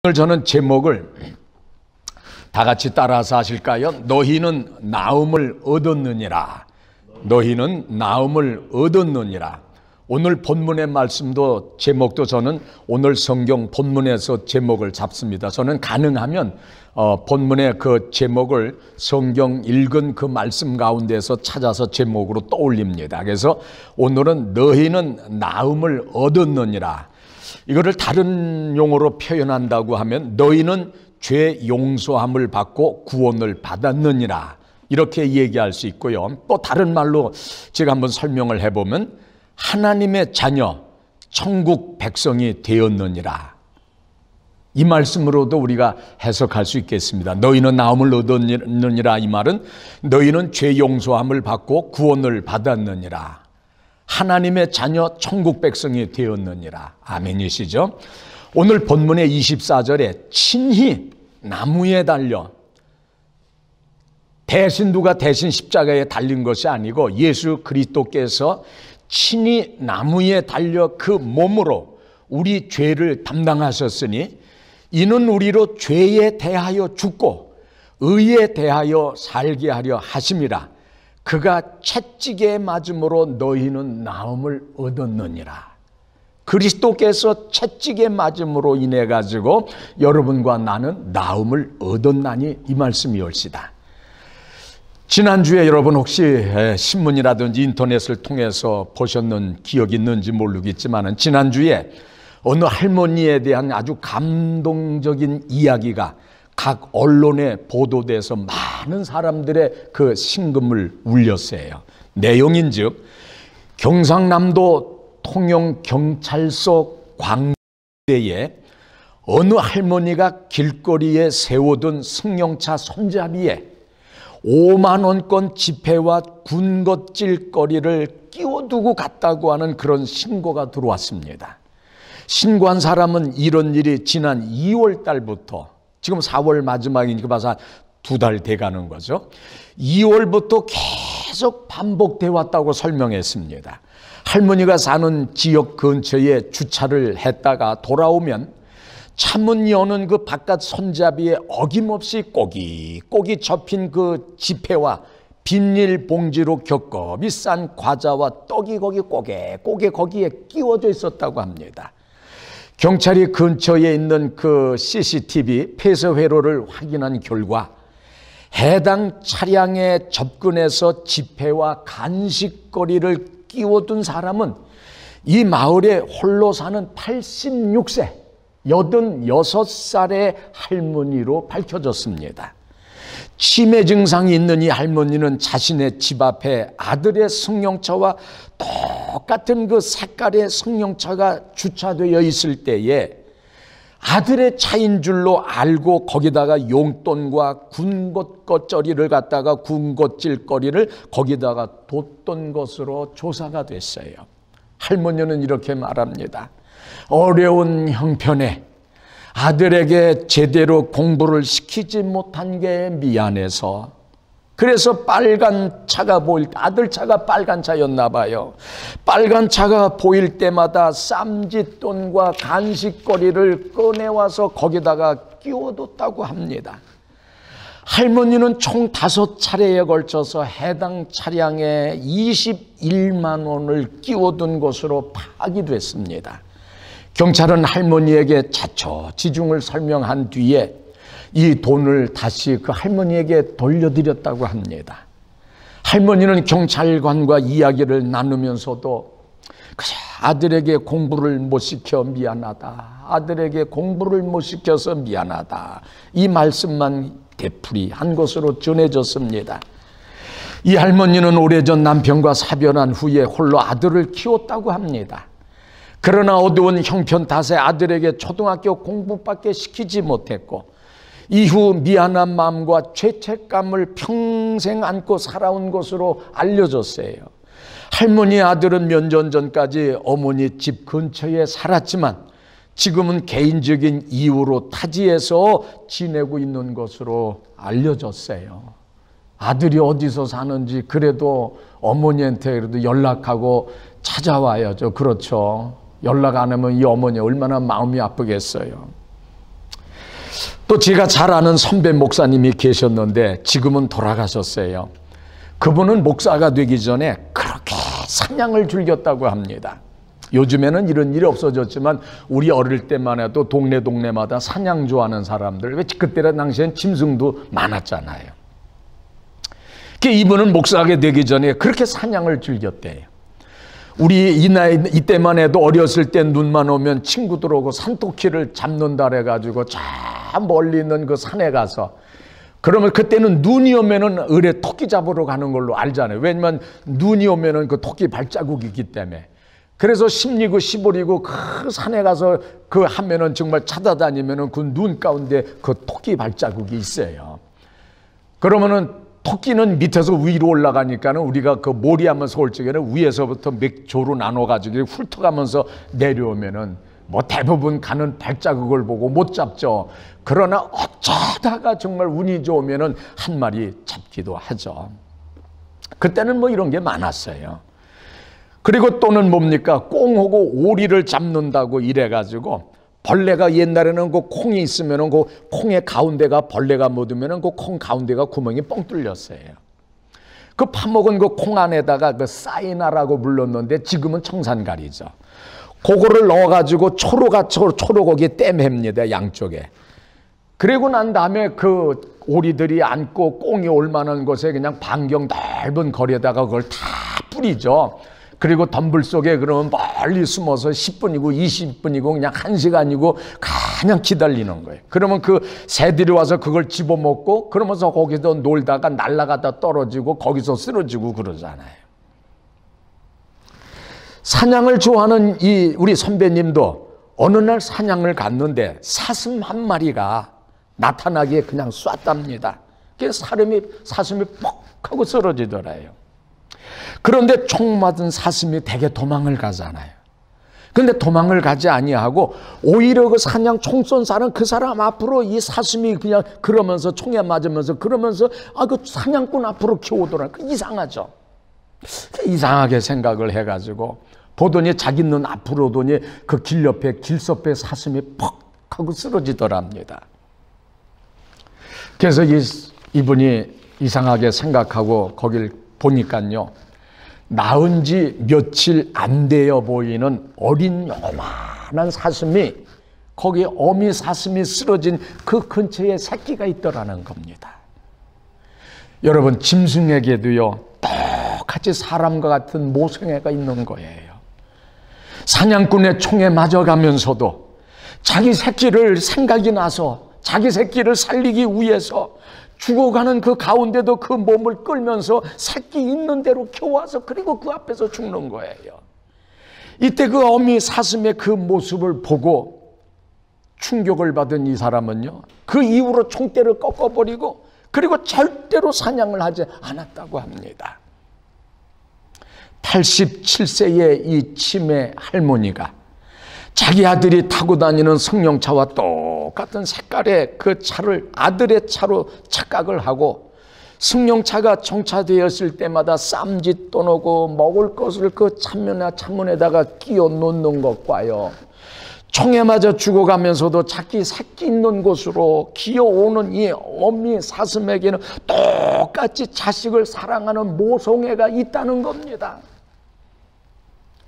오늘 저는 제목을 다 같이 따라서 하실까요? 너희는 나음을 얻었느니라. 너희는 나음을 얻었느니라. 오늘 본문의 말씀도 제목도 저는 오늘 성경 본문에서 제목을 잡습니다. 저는 가능하면 본문의 그 제목을 성경 읽은 그 말씀 가운데서 찾아서 제목으로 떠올립니다. 그래서 오늘은 너희는 나음을 얻었느니라. 이거를 다른 용어로 표현한다고 하면 너희는 죄 용서함을 받고 구원을 받았느니라, 이렇게 얘기할 수 있고요. 또 다른 말로 제가 한번 설명을 해보면 하나님의 자녀, 천국 백성이 되었느니라, 이 말씀으로도 우리가 해석할 수 있겠습니다. 너희는 나음을 얻었느니라, 이 말은 너희는 죄 용서함을 받고 구원을 받았느니라, 하나님의 자녀 천국 백성이 되었느니라. 아멘이시죠? 오늘 본문의 24절에 친히 나무에 달려, 대신 누가 대신 십자가에 달린 것이 아니고 예수 그리스도께서 친히 나무에 달려 그 몸으로 우리 죄를 담당하셨으니 이는 우리로 죄에 대하여 죽고 의에 대하여 살게 하려 하심이라. 그가 채찍에 맞음으로 너희는 나음을 얻었느니라. 그리스도께서 채찍에 맞음으로 인해 가지고 여러분과 나는 나음을 얻었나니, 이 말씀이 옳시다. 지난주에 여러분 혹시 신문이라든지 인터넷을 통해서 보셨는 기억이 있는지 모르겠지만 지난주에 어느 할머니에 대한 아주 감동적인 이야기가 각 언론에 보도돼서 많은 사람들의 그 심금을 울렸어요. 내용인즉 경상남도 통영경찰서 광대에 어느 할머니가 길거리에 세워둔 승용차 손잡이에 5만 원권 지폐와 군것질거리를 끼워두고 갔다고 하는 그런 신고가 들어왔습니다. 신고한 사람은 이런 일이 지난 2월 달부터, 지금 4월 마지막이니까 봐서 2달 돼가는 거죠. 2월부터 계속 반복돼 왔다고 설명했습니다. 할머니가 사는 지역 근처에 주차를 했다가 돌아오면 차문 여는 그 바깥 손잡이에 어김없이 꼬깃꼬깃 접힌 그 지폐와 비닐봉지로 겹겹이 싼 과자와 떡이 거기 꼬개 거기에 끼워져 있었다고 합니다. 경찰이 근처에 있는 그 CCTV 폐쇄 회로를 확인한 결과 해당 차량에 접근해서 지폐와 간식거리를 끼워둔 사람은 이 마을에 홀로 사는 86세 86살의 할머니로 밝혀졌습니다. 치매 증상이 있는 이 할머니는 자신의 집 앞에 아들의 승용차와 똑같은 그 색깔의 승용차가 주차되어 있을 때에 아들의 차인 줄로 알고 거기다가 용돈과 군것질거리를 갖다가 군것질거리를 거기다가 뒀던 것으로 조사가 됐어요. 할머니는 이렇게 말합니다. 어려운 형편에 아들에게 제대로 공부를 시키지 못한 게 미안해서, 그래서 빨간 차가 보일 때, 아들 차가 빨간 차였나 봐요. 빨간 차가 보일 때마다 쌈짓돈과 간식거리를 꺼내와서 거기다가 끼워뒀다고 합니다. 할머니는 총 5차례에 걸쳐서 해당 차량에 21만 원을 끼워둔 것으로 파악이 됐습니다. 경찰은 할머니에게 자초지종을 설명한 뒤에 이 돈을 다시 그 할머니에게 돌려드렸다고 합니다. 할머니는 경찰관과 이야기를 나누면서도 그저 아들에게 공부를 못 시켜 미안하다, 아들에게 공부를 못 시켜서 미안하다, 이 말씀만 되풀이한 것으로 전해졌습니다. 이 할머니는 오래전 남편과 사별한 후에 홀로 아들을 키웠다고 합니다. 그러나 어두운 형편 탓에 아들에게 초등학교 공부밖에 시키지 못했고 이후 미안한 마음과 죄책감을 평생 안고 살아온 것으로 알려졌어요. 할머니의 아들은 몇 년 전까지 어머니 집 근처에 살았지만 지금은 개인적인 이유로 타지에서 지내고 있는 것으로 알려졌어요. 아들이 어디서 사는지 그래도 어머니한테 그래도 연락하고 찾아와야죠. 그렇죠. 연락 안 하면 이 어머니 얼마나 마음이 아프겠어요. 또 제가 잘 아는 선배 목사님이 계셨는데 지금은 돌아가셨어요. 그분은 목사가 되기 전에 그렇게 사냥을 즐겼다고 합니다. 요즘에는 이런 일이 없어졌지만 우리 어릴 때만 해도 동네마다 사냥 좋아하는 사람들, 왜 그때 당시엔 짐승도 많았잖아요. 이분은 목사가 되기 전에 그렇게 사냥을 즐겼대요. 우리 이때만 해도 어렸을 때 눈만 오면 친구들 오고 산토끼를 잡는다 그래가지고 저 멀리 있는 그 산에 가서, 그러면 그때는 눈이 오면은 을에 토끼 잡으러 가는 걸로 알잖아요. 왜냐면 눈이 오면은 그 토끼 발자국이 있기 때문에. 그래서 10리고 15리고 그 산에 가서 그 하면은 정말 찾아다니면은 그 눈 가운데 그 토끼 발자국이 있어요. 그러면은 토끼는 밑에서 위로 올라가니까는 우리가 그 몰이하면서 올 적에는 위에서부터 몇 조로 나눠가지고 훑어가면서 내려오면은 뭐 대부분 가는 발자국을 보고 못 잡죠. 그러나 어쩌다가 정말 운이 좋으면은 한 마리 잡기도 하죠. 그때는 뭐 이런 게 많았어요. 그리고 또는 뭡니까? 꽁하고 오리를 잡는다고 이래가지고, 벌레가 옛날에는 그 콩이 있으면은 그 콩의 가운데가 벌레가 묻으면은 그 콩 가운데가 구멍이 뻥 뚫렸어요. 그 파먹은 그 콩 안에다가 그 사이나라고 불렀는데 지금은 청산가리죠. 그거를 넣어가지고 초록고기 땜합니다, 양쪽에. 그리고 난 다음에 그 오리들이 앉고 꽁이 올 만한 곳에 그냥 반경 넓은 거리에다가 그걸 다 뿌리죠. 그리고 덤불 속에 그러면 멀리 숨어서 10분이고 20분이고 그냥 1시간이고 그냥 기다리는 거예요. 그러면 그 새들이 와서 그걸 집어먹고 그러면서 거기서 놀다가 날아가다 떨어지고 거기서 쓰러지고 그러잖아요. 사냥을 좋아하는 이 우리 선배님도 어느 날 사냥을 갔는데 사슴 한 마리가 나타나기에 그냥 쐈답니다. 그래서 사슴이 퍽 하고 쓰러지더래요. 그런데 총 맞은 사슴이 대개 도망을 가잖아요. 그런데 도망을 가지 아니하고 오히려 그 사냥 총 쏜 사람, 그 사람 앞으로 이 사슴이 그냥 그러면서 총에 맞으면서 그러면서 그 사냥꾼 앞으로 키워오더라. 이상하죠. 이상하게 생각을 해가지고 보더니 자기 눈 앞으로 오더니 그 길 옆에 길섭에 사슴이 퍽 하고 쓰러지더랍니다. 그래서 이분이 이상하게 생각하고 거길 보니까요, 낳은 지 며칠 안 되어 보이는 어린 요만한 사슴이, 거기 어미 사슴이 쓰러진 그 근처에 새끼가 있더라는 겁니다. 여러분, 짐승에게도요 똑같이 사람과 같은 모성애가 있는 거예요. 사냥꾼의 총에 맞아가면서도 자기 새끼를 생각이 나서 자기 새끼를 살리기 위해서 죽어가는 그 가운데도 그 몸을 끌면서 새끼 있는 대로 키워와서 그리고 그 앞에서 죽는 거예요. 이때 그 어미 사슴의 그 모습을 보고 충격을 받은 이 사람은요, 그 이후로 총대를 꺾어버리고 그리고 절대로 사냥을 하지 않았다고 합니다. 87세의 이 치매 할머니가 자기 아들이 타고 다니는 승용차와 똑같은 색깔의 그 차를 아들의 차로 착각을 하고 승용차가 정차되었을 때마다 쌈짓 떠놓고 먹을 것을 그 창문에다가 끼워 놓는 것과요, 총에 맞아 죽어가면서도 자기 새끼 있는 곳으로 기어오는 이 어미 사슴에게는 똑같이 자식을 사랑하는 모성애가 있다는 겁니다.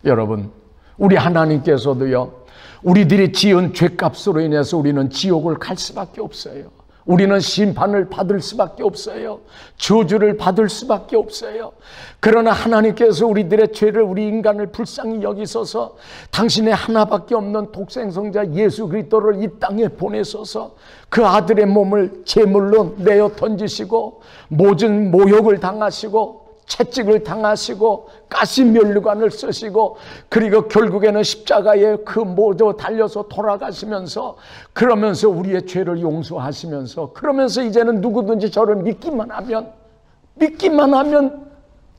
여러분, 우리 하나님께서도요, 우리들이 지은 죄값으로 인해서 우리는 지옥을 갈 수밖에 없어요. 우리는 심판을 받을 수밖에 없어요. 저주를 받을 수밖에 없어요. 그러나 하나님께서 우리들의 죄를, 우리 인간을 불쌍히 여기셔서 당신의 하나밖에 없는 독생성자 예수 그리스도를 이 땅에 보내셔서 그 아들의 몸을 제물로 내어 던지시고 모든 모욕을 당하시고 채찍을 당하시고 가시면류관을 쓰시고 그리고 결국에는 십자가에 그 모두 달려서 돌아가시면서 그러면서 우리의 죄를 용서하시면서 그러면서 이제는 누구든지 저를 믿기만 하면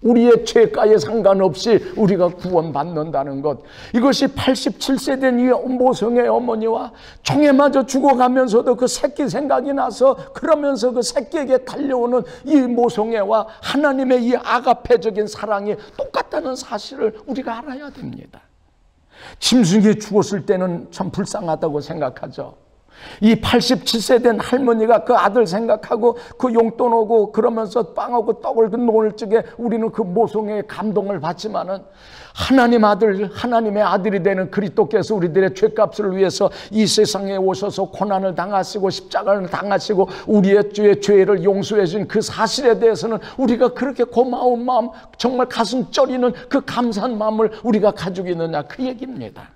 우리의 죄가에 상관없이 우리가 구원받는다는 것, 이것이 87세 된 이 모성의 어머니와 총에 맞아 죽어가면서도 그 새끼 생각이 나서 그러면서 그 새끼에게 달려오는 이 모성애와 하나님의 이 아가페적인 사랑이 똑같다는 사실을 우리가 알아야 됩니다. 짐승이 죽었을 때는 참 불쌍하다고 생각하죠. 이 87세 된 할머니가 그 아들 생각하고 그 용돈 오고 그러면서 빵하고 떡을 그 놓을 적에 우리는 그 모성애의 감동을 받지만은 하나님의 아들이 되는 그리스도께서 우리들의 죄값을 위해서 이 세상에 오셔서 고난을 당하시고 십자가를 당하시고 우리의 죄를 용서해 준 그 사실에 대해서는 우리가 그렇게 고마운 마음, 정말 가슴 쩌리는 그 감사한 마음을 우리가 가지고 있느냐, 그 얘기입니다.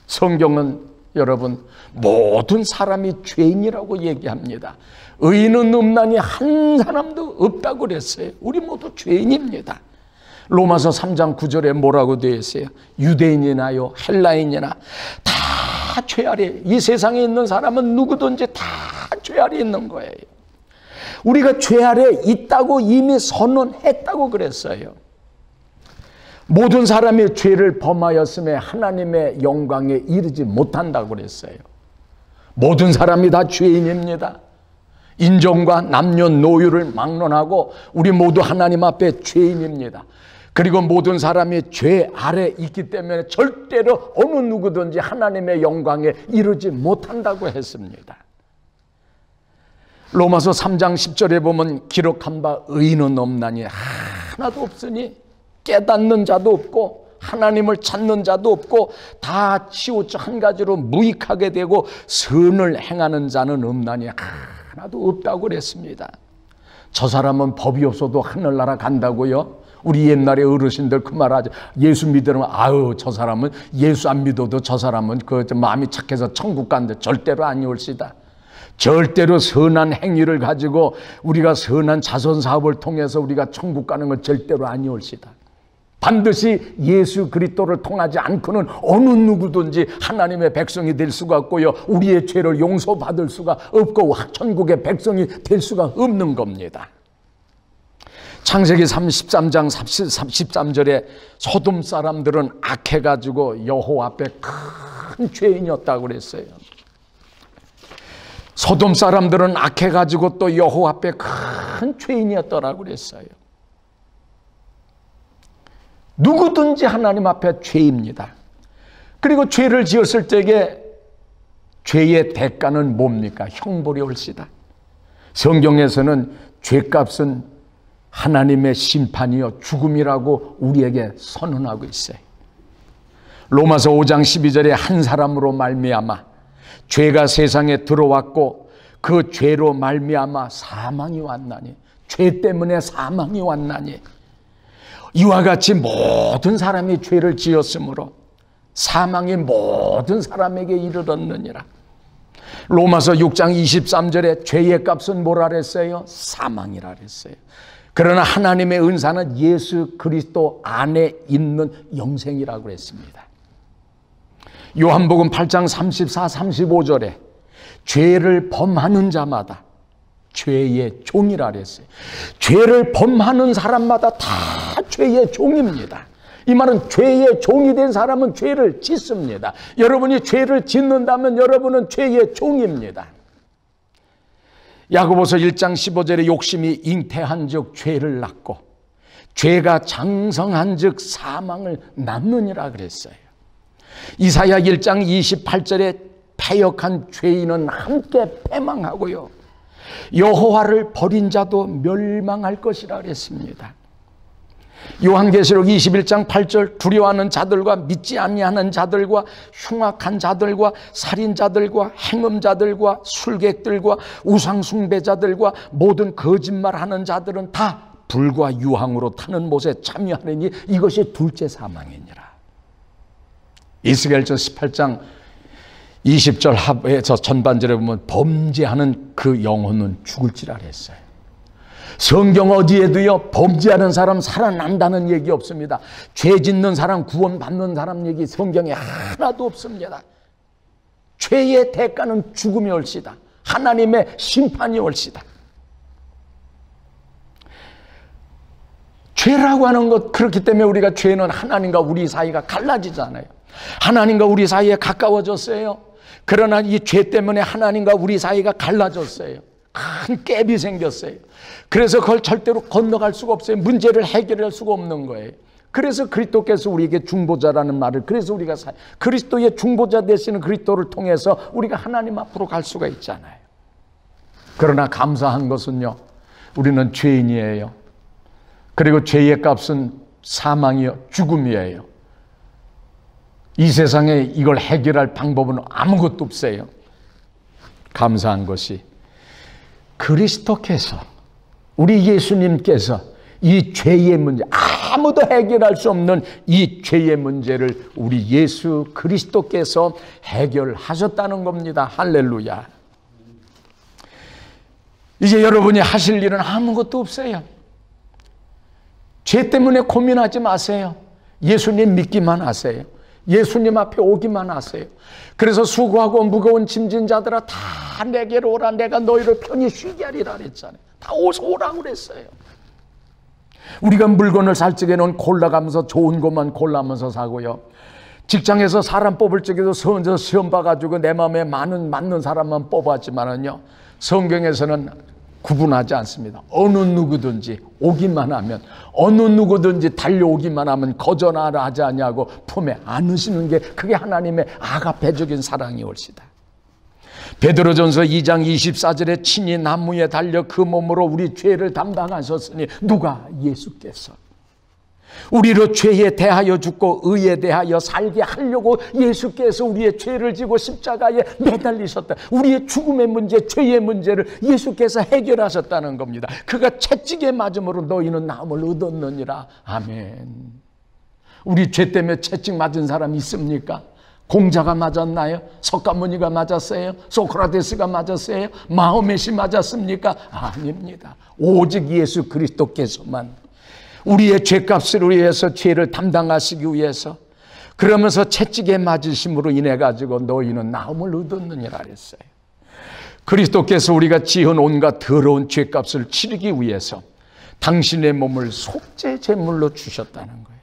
성경은 여러분 모든 사람이 죄인이라고 얘기합니다. 의인은 없나니 한 사람도 없다고 그랬어요. 우리 모두 죄인입니다. 로마서 3장 9절에 뭐라고 되어 있어요? 유대인이나요 헬라인이나 다 죄 아래, 이 세상에 있는 사람은 누구든지 다 죄 아래 있는 거예요. 우리가 죄 아래 있다고 이미 선언했다고 그랬어요. 모든 사람이 죄를 범하였음에 하나님의 영광에 이르지 못한다고 그랬어요. 모든 사람이 다 죄인입니다. 인종과 남녀노유를 막론하고 우리 모두 하나님 앞에 죄인입니다. 그리고 모든 사람이 죄 아래 있기 때문에 절대로 어느 누구든지 하나님의 영광에 이르지 못한다고 했습니다. 로마서 3장 10절에 보면 기록한 바 의인은 없나니 하나도 없으니 깨닫는 자도 없고 하나님을 찾는 자도 없고 다 치우쳐 한 가지로 무익하게 되고 선을 행하는 자는 없나니 하나도 없다고 그랬습니다. 저 사람은 법이 없어도 하늘나라 간다고요? 우리 옛날에 어르신들 그 말하죠. 예수 믿으면 아유 저 사람은 예수 안 믿어도 저 사람은 그 마음이 착해서 천국 간대. 절대로 아니올시다. 절대로 선한 행위를 가지고 우리가 선한 자선 사업을 통해서 우리가 천국 가는 건 절대로 아니올시다. 반드시 예수 그리스도를 통하지 않고는 어느 누구든지 하나님의 백성이 될 수가 없고요, 우리의 죄를 용서받을 수가 없고 천국의 백성이 될 수가 없는 겁니다. 창세기 33장 13절에 소돔 사람들은 악해가지고 여호와 앞에 큰 죄인이었다고 그랬어요. 소돔 사람들은 악해가지고 또 여호와 앞에 큰 죄인이었더라고 그랬어요. 누구든지 하나님 앞에 죄입니다. 그리고 죄를 지었을 때에 죄의 대가는 뭡니까? 형벌이 올시다. 성경에서는 죄값은 하나님의 심판이요 죽음이라고 우리에게 선언하고 있어요. 로마서 5장 12절에 한 사람으로 말미암아 죄가 세상에 들어왔고 그 죄로 말미암아 사망이 왔나니, 죄 때문에 사망이 왔나니, 이와 같이 모든 사람이 죄를 지었으므로 사망이 모든 사람에게 이르렀느니라. 로마서 6장 23절에 죄의 값은 뭐라 그랬어요? 사망이라 그랬어요. 그러나 하나님의 은사는 예수 그리스도 안에 있는 영생이라고 그랬습니다. 요한복음 8장 34, 35절에 죄를 범하는 자마다 죄의 종이라 그랬어요. 죄를 범하는 사람마다 다 죄의 종입니다. 이 말은 죄의 종이 된 사람은 죄를 짓습니다. 여러분이 죄를 짓는다면 여러분은 죄의 종입니다. 야고보서 1장 15절에 욕심이 잉태한 즉 죄를 낳고 죄가 장성한 즉 사망을 낳느니라 그랬어요. 이사야 1장 28절에 패역한 죄인은 함께 패망하고요, 여호와를 버린 자도 멸망할 것이라 그랬습니다. 요한계시록 21장 8절 두려워하는 자들과 믿지 아니하는 자들과 흉악한 자들과 살인자들과 행음자들과 술객들과 우상숭배자들과 모든 거짓말하는 자들은 다 불과 유황으로 타는 못에 참여하느니 이것이 둘째 사망이니라. 에스겔서 18장 20절 하에서 전반절에 보면 범죄하는 그 영혼은 죽을지라 했어요. 성경 어디에도요 범죄하는 사람 살아난다는 얘기 없습니다. 죄 짓는 사람 구원받는 사람 얘기 성경에 하나도 없습니다. 죄의 대가는 죽음이 올시다. 하나님의 심판이 올시다. 죄라고 하는 것, 그렇기 때문에 우리가 죄는 하나님과 우리 사이가 갈라지잖아요. 하나님과 우리 사이에 가까워졌어요. 그러나 이 죄 때문에 하나님과 우리 사이가 갈라졌어요. 큰 갭이 생겼어요. 그래서 그걸 절대로 건너갈 수가 없어요. 문제를 해결할 수가 없는 거예요. 그래서 그리스도께서 우리에게 중보자라는 말을, 그래서 우리가 그리스도의 중보자 되시는 그리스도를 통해서 우리가 하나님 앞으로 갈 수가 있잖아요. 그러나 감사한 것은요, 우리는 죄인이에요. 그리고 죄의 값은 사망이요, 죽음이에요. 이 세상에 이걸 해결할 방법은 아무것도 없어요. 감사한 것이 그리스도께서, 우리 예수님께서 이 죄의 문제, 아무도 해결할 수 없는 이 죄의 문제를 우리 예수 그리스도께서 해결하셨다는 겁니다. 할렐루야. 이제 여러분이 하실 일은 아무것도 없어요. 죄 때문에 고민하지 마세요. 예수님 믿기만 하세요. 예수님 앞에 오기만 하세요. 그래서 수고하고 무거운 짐진 자들아 다 내게로 오라, 내가 너희를 편히 쉬게 하리라 그랬잖아요. 다 오라고 그랬어요. 우리가 물건을 살 적에는 골라가면서 좋은 것만 골라면서 사고요. 직장에서 사람 뽑을 적에도 시험 봐가지고 내 마음에 맞는 사람만 뽑았지만은요, 성경에서는 구분하지 않습니다. 어느 누구든지 오기만 하면, 어느 누구든지 달려오기만 하면 거절하라 하지 아니하고 품에 안으시는 게 그게 하나님의 아가페적인 사랑이 올시다. 베드로전서 2장 24절에 친히 나무에 달려 그 몸으로 우리 죄를 담당하셨으니, 누가? 예수께서 우리로 죄에 대하여 죽고 의에 대하여 살게 하려고 예수께서 우리의 죄를 지고 십자가에 매달리셨다. 우리의 죽음의 문제, 죄의 문제를 예수께서 해결하셨다는 겁니다. 그가 채찍에 맞음으로 너희는 나음을 얻었느니라. 아멘. 우리 죄 때문에 채찍 맞은 사람 있습니까? 공자가 맞았나요? 석가모니가 맞았어요? 소크라테스가 맞았어요? 마호멧이 맞았습니까? 아닙니다. 오직 예수 그리스도께서만 우리의 죄값을 위해서, 죄를 담당하시기 위해서, 그러면서 채찍에 맞으심으로 인해 가지고 너희는 나음을 얻었느니라 했어요. 그리스도께서 우리가 지은 온갖 더러운 죄값을 치르기 위해서 당신의 몸을 속죄 제물로 주셨다는 거예요.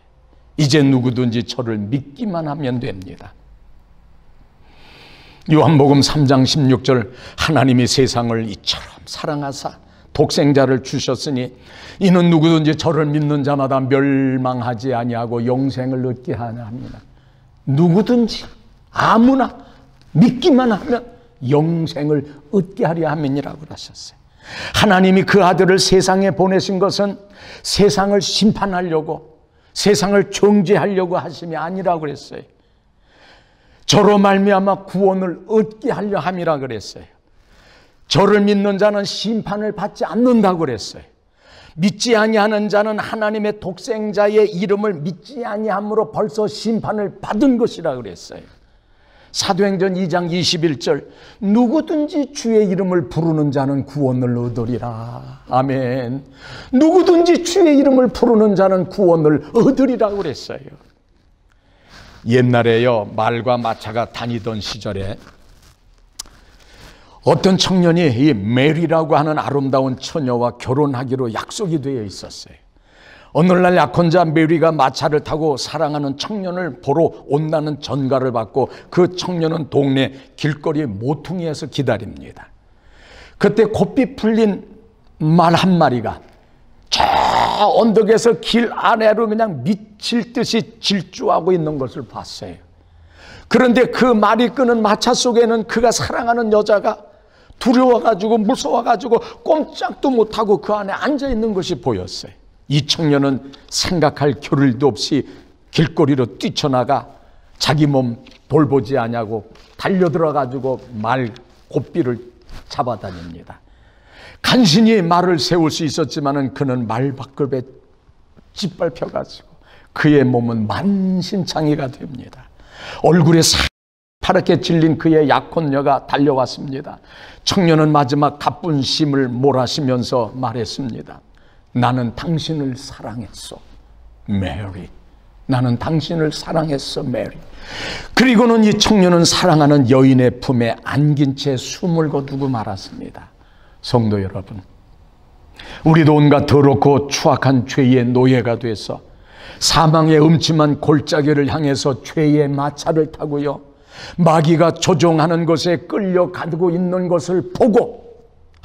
이제 누구든지 저를 믿기만 하면 됩니다. 요한복음 3장 16절, 하나님이 세상을 이처럼 사랑하사 독생자를 주셨으니 이는 누구든지 저를 믿는 자마다 멸망하지 아니하고 영생을 얻게 하나 합니다. 누구든지 아무나 믿기만 하면 영생을 얻게 하려 함이니라고 하셨어요. 하나님이 그 아들을 세상에 보내신 것은 세상을 심판하려고, 세상을 정죄하려고 하심이 아니라고 그랬어요. 저로 말미암아 구원을 얻게 하려 함이라 그랬어요. 저를 믿는 자는 심판을 받지 않는다고 그랬어요. 믿지 아니하는 자는 하나님의 독생자의 이름을 믿지 아니함으로 벌써 심판을 받은 것이라 그랬어요. 사도행전 2장 21절, 누구든지 주의 이름을 부르는 자는 구원을 얻으리라. 아멘. 누구든지 주의 이름을 부르는 자는 구원을 얻으리라고 그랬어요. 옛날에요, 말과 마차가 다니던 시절에 어떤 청년이 이 메리라고 하는 아름다운 처녀와 결혼하기로 약속이 되어 있었어요. 오늘날 약혼자 메리가 마차를 타고 사랑하는 청년을 보러 온다는 전가를 받고 그 청년은 동네 길거리 모퉁이에서 기다립니다. 그때 곱비 풀린 말 한 마리가 저 언덕에서 길 아래로 그냥 미칠 듯이 질주하고 있는 것을 봤어요. 그런데 그 말이 끄는 마차 속에는 그가 사랑하는 여자가 두려워가지고 무서워가지고 꼼짝도 못하고 그 안에 앉아있는 것이 보였어요. 이 청년은 생각할 겨를도 없이 길거리로 뛰쳐나가 자기 몸 돌보지 않냐고 달려들어가지고 말 곱비를 잡아다닙니다. 간신히 말을 세울 수 있었지만은 그는 말 밖에 짓밟혀가지고 그의 몸은 만신창이가 됩니다. 얼굴에 파랗게 질린 그의 약혼녀가 달려왔습니다. 청년은 마지막 가뿐심을 몰아쉬면서 말했습니다. 나는 당신을 사랑했어, 메리. 나는 당신을 사랑했어, 메리. 그리고는 이 청년은 사랑하는 여인의 품에 안긴 채 숨을 거두고 말았습니다. 성도 여러분, 우리도 온갖 더럽고 추악한 죄의 노예가 돼서 사망의 음침한 골짜기를 향해서 죄의 마차를 타고요, 마귀가 조종하는 것에 끌려가고 있는 것을 보고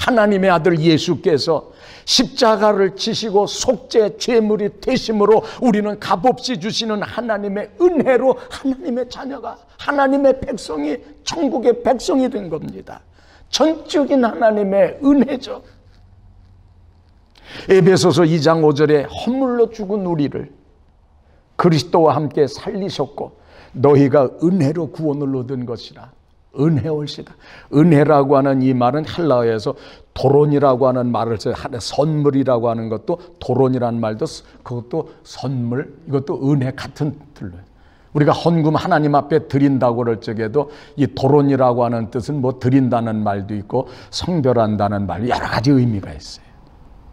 하나님의 아들 예수께서 십자가를 지시고 속죄 죄물이 되심으로 우리는 값없이 주시는 하나님의 은혜로 하나님의 자녀가, 하나님의 백성이, 천국의 백성이 된 겁니다. 전적인 하나님의 은혜죠. 에베소서 2장 5절에 허물로 죽은 우리를 그리스도와 함께 살리셨고 너희가 은혜로 구원을 얻은 것이라. 은혜올시다. 은혜라고 하는 이 말은 헬라어에서 도론이라고 하는 말을 써요. 선물이라고 하는 것도, 도론이라는 말도 그것도 선물, 이것도 은혜 같은 틀로요. 우리가 헌금 하나님 앞에 드린다고 그럴 적에도 이 도론이라고 하는 뜻은 뭐 드린다는 말도 있고 성별한다는 말, 여러 가지 의미가 있어요.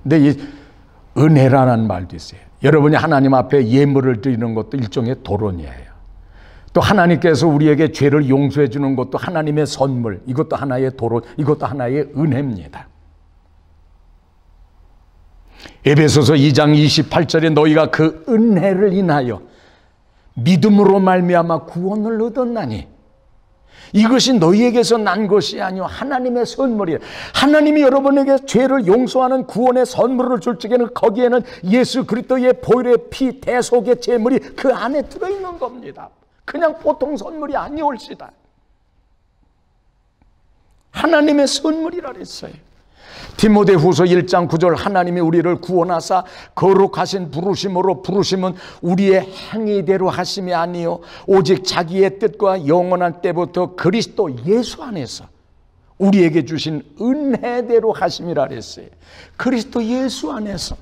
근데 이 은혜라는 말도 있어요. 여러분이 하나님 앞에 예물을 드리는 것도 일종의 도론이에요. 또 하나님께서 우리에게 죄를 용서해 주는 것도 하나님의 선물, 이것도 하나의 도론, 이것도 하나의 은혜입니다. 에베소서 2장 28절에 너희가 그 은혜를 인하여 믿음으로 말미암아 구원을 얻었나니 이것이 너희에게서 난 것이 아니요 하나님의 선물이에요. 하나님이 여러분에게 죄를 용서하는 구원의 선물을 줄 적에는 거기에는 예수 그리스도의 보혈의 피, 대속의 제물이 그 안에 들어있는 겁니다. 그냥 보통 선물이 아니올시다. 하나님의 선물이라 그랬어요. 디모데후서 1장 9절 하나님이 우리를 구원하사 거룩하신 부르심으로, 부르심은 우리의 행위대로 하심이 아니요 오직 자기의 뜻과 영원한 때부터 그리스도 예수 안에서 우리에게 주신 은혜대로 하심이라 그랬어요. 그리스도 예수 안에서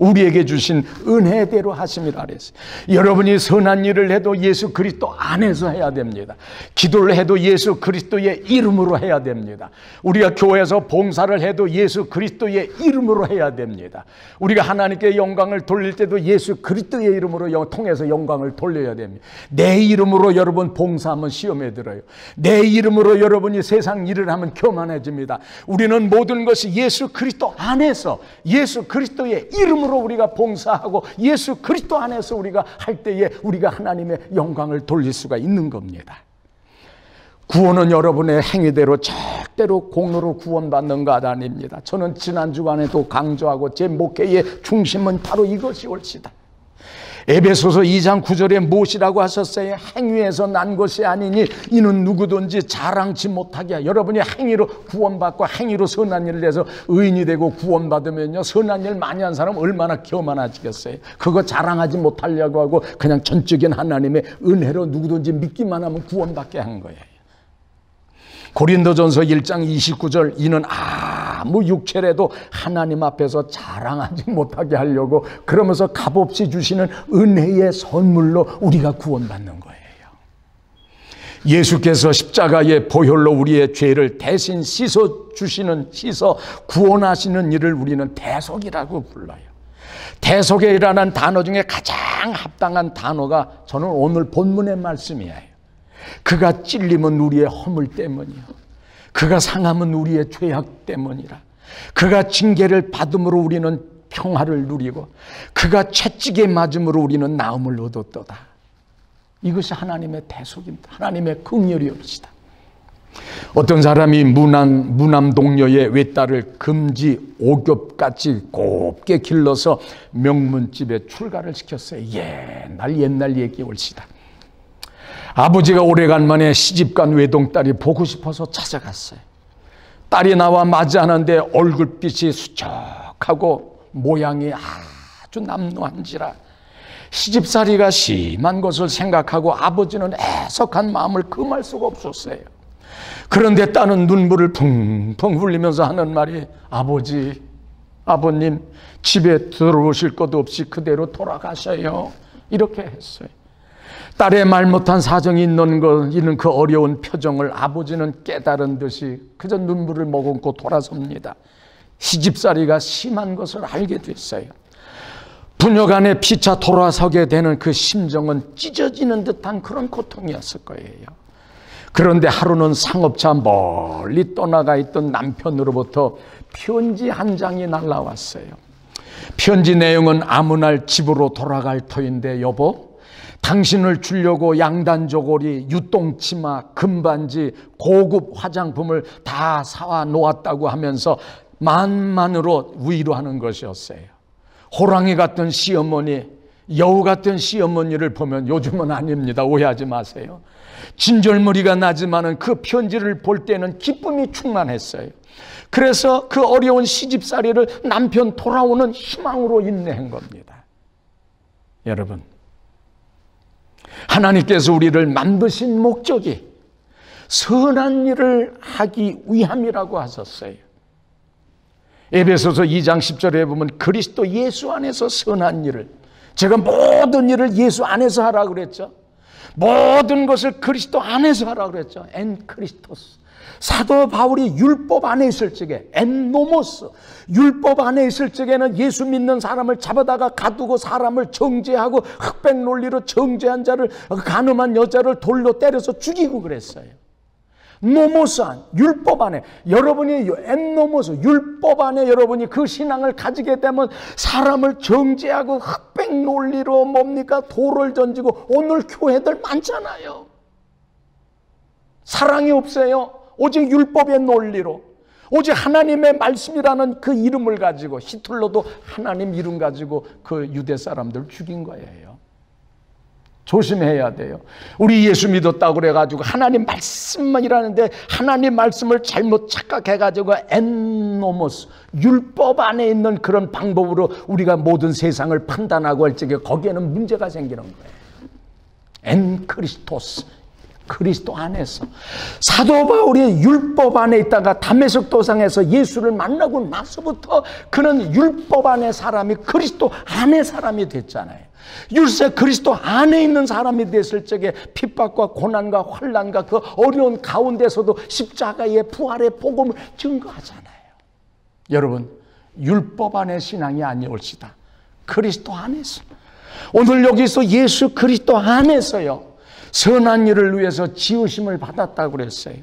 우리에게 주신 은혜대로 하심이라 그랬어요. 여러분이 선한 일을 해도 예수 그리스도 안에서 해야 됩니다. 기도를 해도 예수 그리스도의 이름으로 해야 됩니다. 우리가 교회에서 봉사를 해도 예수 그리스도의 이름으로 해야 됩니다. 우리가 하나님께 영광을 돌릴 때도 예수 그리스도의 이름으로 통해서 영광을 돌려야 됩니다. 내 이름으로 여러분 봉사하면 시험에 들어요. 내 이름으로 여러분이 세상 일을 하면 교만해집니다. 우리는 모든 것이 예수 그리스도 안에서 예수 그리스도의 이름으로 우리가 봉사하고 예수 그리스도 안에서 우리가 할 때에 우리가 하나님의 영광을 돌릴 수가 있는 겁니다. 구원은 여러분의 행위대로 절대로 공로로 구원받는 것 아닙니다. 저는 지난 주간에도 강조하고 제 목회의 중심은 바로 이것이 옳시다. 에베소서 2장 9절에 무엇이라고 하셨어요? 행위에서 난 것이 아니니 이는 누구든지 자랑치 못하게 하여. 여러분이 행위로 구원받고 행위로 선한 일을 해서 의인이 되고 구원받으면요 선한 일 많이 한 사람 얼마나 교만하시겠어요. 그거 자랑하지 못하려고 하고 그냥 전적인 하나님의 은혜로 누구든지 믿기만 하면 구원받게 한 거예요. 고린도전서 1장 29절 이는 아무 육체라도 하나님 앞에서 자랑하지 못하게 하려고 그러면서 값없이 주시는 은혜의 선물로 우리가 구원받는 거예요. 예수께서 십자가의 보혈로 우리의 죄를 대신 씻어 구원하시는 일을 우리는 대속이라고 불러요. 대속이라는 단어 중에 가장 합당한 단어가 저는 오늘 본문의 말씀이에요. 그가 찔림은 우리의 허물 때문이요 그가 상함은 우리의 죄악 때문이라. 그가 징계를 받음으로 우리는 평화를 누리고 그가 채찍에 맞음으로 우리는 나음을 얻었도다. 이것이 하나님의 대속입니다. 하나님의 긍휼이옵시다. 어떤 사람이 무남 동료의 외딸을 금지 오겹같이 곱게 길러서 명문집에 출가를 시켰어요. 옛날 얘기 옳시다. 아버지가 오래간만에 시집간 외동딸이 보고 싶어서 찾아갔어요. 딸이 나와 맞이하는데 얼굴빛이 수척하고 모양이 아주 남루한지라 시집살이가 심한 것을 생각하고 아버지는 애석한 마음을 금할 수가 없었어요. 그런데 딸은 눈물을 펑펑 흘리면서 하는 말이 아버님 집에 들어오실 것도 없이 그대로 돌아가셔요. 이렇게 했어요. 딸의 말 못한 사정이 있는 그 어려운 표정을 아버지는 깨달은 듯이 그저 눈물을 머금고 돌아섭니다. 시집살이가 심한 것을 알게 됐어요. 부녀간에 피차 돌아서게 되는 그 심정은 찢어지는 듯한 그런 고통이었을 거예요. 그런데 하루는 상업차 멀리 떠나가 있던 남편으로부터 편지 한 장이 날라왔어요. 편지 내용은 아무 날 집으로 돌아갈 터인데 여보, 당신을 주려고 양단 저고리, 유똥치마, 금반지, 고급 화장품을 다 사와 놓았다고 하면서 만만으로 위로하는 것이었어요. 호랑이 같은 시어머니, 여우 같은 시어머니를 보면 요즘은 아닙니다. 오해하지 마세요. 진절머리가 나지만은 그 편지를 볼 때는 기쁨이 충만했어요. 그래서 그 어려운 시집살이를 남편 돌아오는 희망으로 인내한 겁니다. 여러분, 하나님께서 우리를 만드신 목적이 선한 일을 하기 위함이라고 하셨어요. 에베소서 2장 10절에 보면 그리스도 예수 안에서 선한 일을, 제가 모든 일을 예수 안에서 하라고 그랬죠. 모든 것을 그리스도 안에서 하라고 그랬죠. 엔 크리스토스. 사도 바울이 율법 안에 있을 적에, 엔 노모스, 율법 안에 있을 적에는 예수 믿는 사람을 잡아다가 가두고 사람을 정죄하고 흑백 논리로 정죄한 자를, 간음한 여자를 돌로 때려서 죽이고 그랬어요. 노모스 안, 율법 안에, 여러분이 엔노모스, 율법 안에 여러분이 그 신앙을 가지게 되면 사람을 정죄하고 흑백 논리로 뭡니까? 돌을 던지고, 오늘 교회들 많잖아요. 사랑이 없어요. 오직 율법의 논리로, 오직 하나님의 말씀이라는 그 이름을 가지고, 히틀러도 하나님 이름 가지고 그 유대 사람들을 죽인 거예요. 조심해야 돼요. 우리 예수 믿었다고 그래가지고 하나님 말씀만 이라는데 하나님 말씀을 잘못 착각해가지고 엔노모스, 율법 안에 있는 그런 방법으로 우리가 모든 세상을 판단하고 할 적에 거기에는 문제가 생기는 거예요. 엔 크리스토스, 그리스도 안에서. 사도 바울이 율법 안에 있다가 다메섹 도상에서 예수를 만나고 나서부터 그는 율법 안의 사람이 그리스도 안의 사람이 됐잖아요. 율세 그리스도 안에 있는 사람이 됐을 적에 핍박과 고난과 환난과 그 어려운 가운데서도 십자가의 부활의 복음을 증거하잖아요. 여러분, 율법 안의 신앙이 아니올시다. 그리스도 안에서. 오늘 여기서 예수 그리스도 안에서요, 선한 일을 위해서 지으심을 받았다고 그랬어요.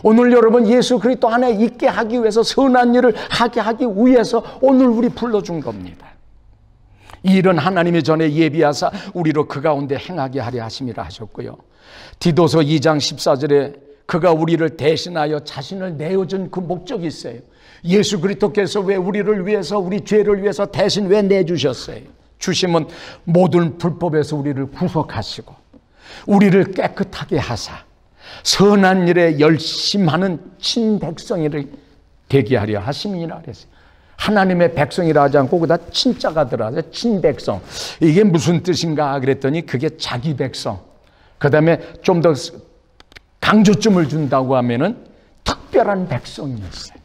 오늘 여러분 예수 그리스도 안에 있게 하기 위해서, 선한 일을 하게 하기 위해서 오늘 우리 불러준 겁니다. 이 일은 하나님이 전에 예비하사 우리로 그 가운데 행하게 하려 하심이라 하셨고요. 디도서 2장 14절에 그가 우리를 대신하여 자신을 내어준 그 목적이 있어요. 예수 그리스도께서 왜 우리를 위해서, 우리 죄를 위해서 대신 왜 내주셨어요? 주심은 모든 불법에서 우리를 구속하시고 우리를 깨끗하게 하사 선한 일에 열심하는 친백성이 되게 하려 하심이라 그랬어요. 하나님의 백성이라 하지 않고 거기다 친자가 들어가서 친백성. 이게 무슨 뜻인가 그랬더니 그게 자기 백성. 그 다음에 좀 더 강조점을 준다고 하면은 특별한 백성이었어요.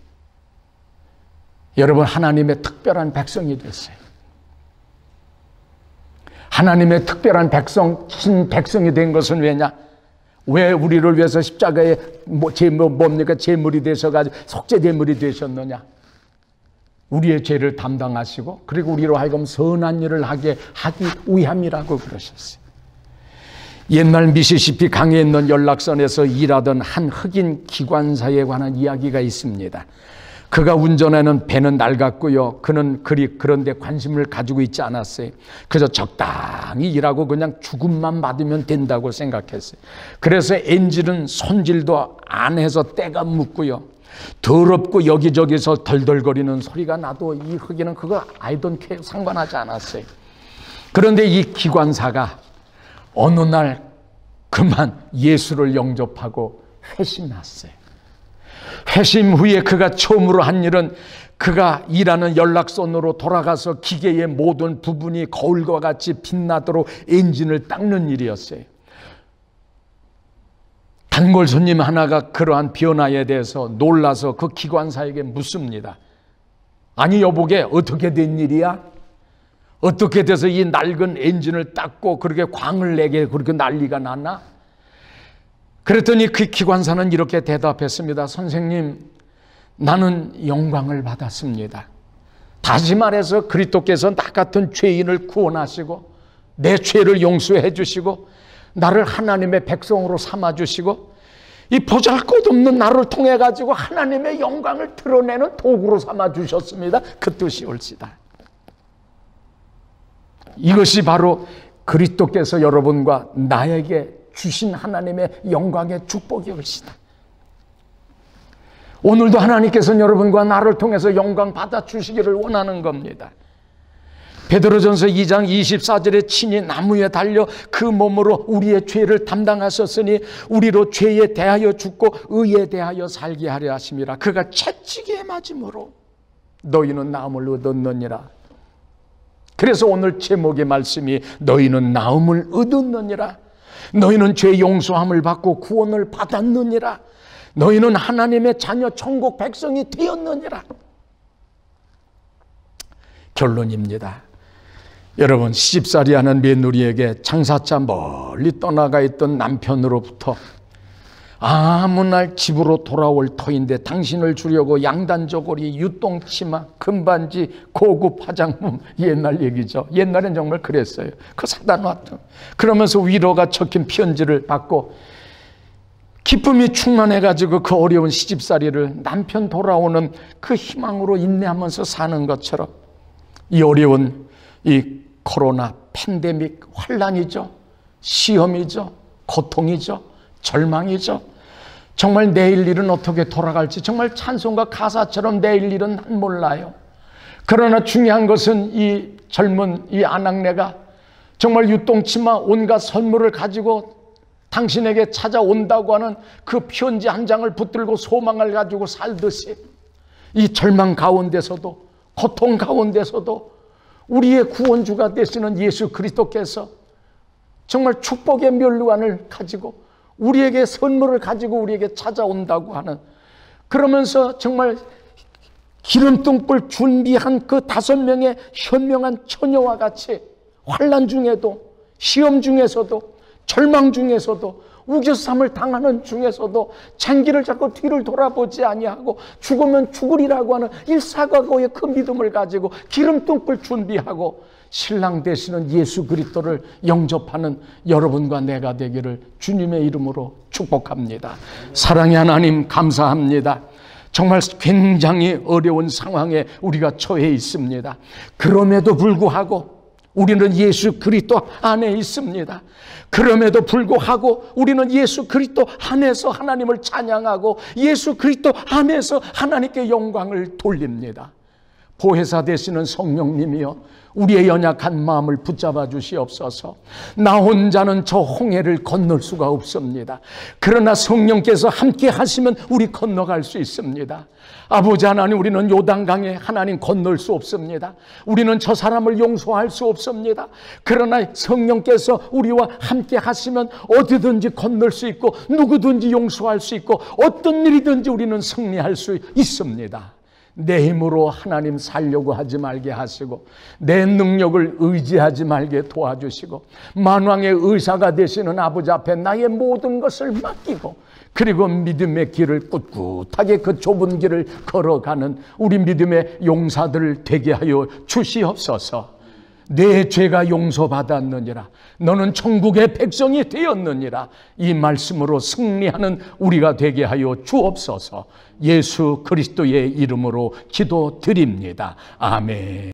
여러분, 하나님의 특별한 백성이 됐어요. 하나님의 특별한 백성, 친백성이 된 것은 왜냐? 왜 우리를 위해서 십자가에 제물이 되셔가지고 속죄제물이 되셨느냐? 우리의 죄를 담당하시고 그리고 우리로 하여금 선한 일을 하기 위함이라고 그러셨어요. 옛날 미시시피 강에 있는 연락선에서 일하던 한 흑인 기관사에 관한 이야기가 있습니다. 그가 운전하는 배는 낡았고요. 그는 그런데 관심을 가지고 있지 않았어요. 그저 적당히 일하고 그냥 죽음만 받으면 된다고 생각했어요. 그래서 엔진은 손질도 안 해서 때가 묻고요. 더럽고 여기저기서 덜덜거리는 소리가 나도 이 흑인은 그거 상관하지 않았어요. 그런데 이 기관사가 어느 날 그만 예수를 영접하고 회심했어요. 회심 후에 그가 처음으로 한 일은 그가 일하는 연락선으로 돌아가서 기계의 모든 부분이 거울과 같이 빛나도록 엔진을 닦는 일이었어요. 단골 손님 하나가 그러한 변화에 대해서 놀라서 그 기관사에게 묻습니다. 아니 여보게, 어떻게 된 일이야? 어떻게 돼서 이 낡은 엔진을 닦고 그렇게 광을 내게 그렇게 난리가 났나? 그랬더니 그 기관사는 이렇게 대답했습니다. 선생님, 나는 영광을 받았습니다. 다시 말해서 그리스도께서 나 같은 죄인을 구원하시고 내 죄를 용서해 주시고 나를 하나님의 백성으로 삼아주시고 이 보잘것없는 나를 통해 가지고 하나님의 영광을 드러내는 도구로 삼아주셨습니다. 그 뜻이 옳시다. 이것이 바로 그리스도께서 여러분과 나에게 주신 하나님의 영광의 축복이 옳시다. 오늘도 하나님께서는 여러분과 나를 통해서 영광 받아 주시기를 원하는 겁니다. 베드로전서 2장 24절에 친히 나무에 달려 그 몸으로 우리의 죄를 담당하셨으니 우리로 죄에 대하여 죽고 의에 대하여 살게 하려 하심이라. 그가 채찍에 맞음으로 너희는 나음을 얻었느니라. 그래서 오늘 제목의 말씀이 너희는 나음을 얻었느니라. 너희는 죄 용서함을 받고 구원을 받았느니라. 너희는 하나님의 자녀 천국 백성이 되었느니라. 결론입니다. 여러분, 시집살이 하는 며느리에게 장사차 멀리 떠나가 있던 남편으로부터 아무 날 집으로 돌아올 터인데 당신을 주려고 양단 저고리, 유똥치마, 금반지, 고급 화장품, 옛날 얘기죠. 옛날엔 정말 그랬어요. 그 사다 놨던. 그러면서 위로가 적힌 편지를 받고 기쁨이 충만해가지고 그 어려운 시집살이를 남편 돌아오는 그 희망으로 인내하면서 사는 것처럼 이 어려운 이 코로나 팬데믹 환란이죠. 시험이죠. 고통이죠. 절망이죠. 정말 내일 일은 어떻게 돌아갈지 정말 찬송가 가사처럼 내일 일은 난 몰라요. 그러나 중요한 것은 이 젊은 이 아낙네가 정말 유똥치마 온갖 선물을 가지고 당신에게 찾아온다고 하는 그 편지 한 장을 붙들고 소망을 가지고 살듯이 이 절망 가운데서도 고통 가운데서도 우리의 구원주가 되시는 예수 그리스도께서 정말 축복의 면류관을 가지고 우리에게 선물을 가지고 우리에게 찾아온다고 하는, 그러면서 정말 기름등불 준비한 그 5명의 현명한 처녀와 같이 환난 중에도, 시험 중에서도, 절망 중에서도, 우겨쌈을 당하는 중에서도 장기를 잡고 뒤를 돌아보지 아니하고 죽으면 죽으리라고 하는 일사과거의 그 믿음을 가지고 기름등불 준비하고 신랑 되시는 예수 그리스도를 영접하는 여러분과 내가 되기를 주님의 이름으로 축복합니다. 사랑의 하나님, 감사합니다. 정말 굉장히 어려운 상황에 우리가 처해 있습니다. 그럼에도 불구하고 우리는 예수 그리스도 안에 있습니다. 그럼에도 불구하고 우리는 예수 그리스도 안에서 하나님을 찬양하고 예수 그리스도 안에서 하나님께 영광을 돌립니다. 보혜사 되시는 성령님이여, 우리의 연약한 마음을 붙잡아 주시옵소서. 나 혼자는 저 홍해를 건널 수가 없습니다. 그러나 성령께서 함께 하시면 우리 건너갈 수 있습니다. 아버지 하나님, 우리는 요단강에 하나님 건널 수 없습니다. 우리는 저 사람을 용서할 수 없습니다. 그러나 성령께서 우리와 함께 하시면 어디든지 건널 수 있고 누구든지 용서할 수 있고 어떤 일이든지 우리는 승리할 수 있습니다. 내 힘으로 하나님 살려고 하지 말게 하시고 내 능력을 의지하지 말게 도와주시고 만왕의 의사가 되시는 아버지 앞에 나의 모든 것을 맡기고 그리고 믿음의 길을 꿋꿋하게 그 좁은 길을 걸어가는 우리 믿음의 용사들 되게 하여 주시옵소서. 내 죄가 용서받았느니라, 너는 천국의 백성이 되었느니라, 이 말씀으로 승리하는 우리가 되게 하여 주옵소서. 예수 그리스도의 이름으로 기도드립니다. 아멘.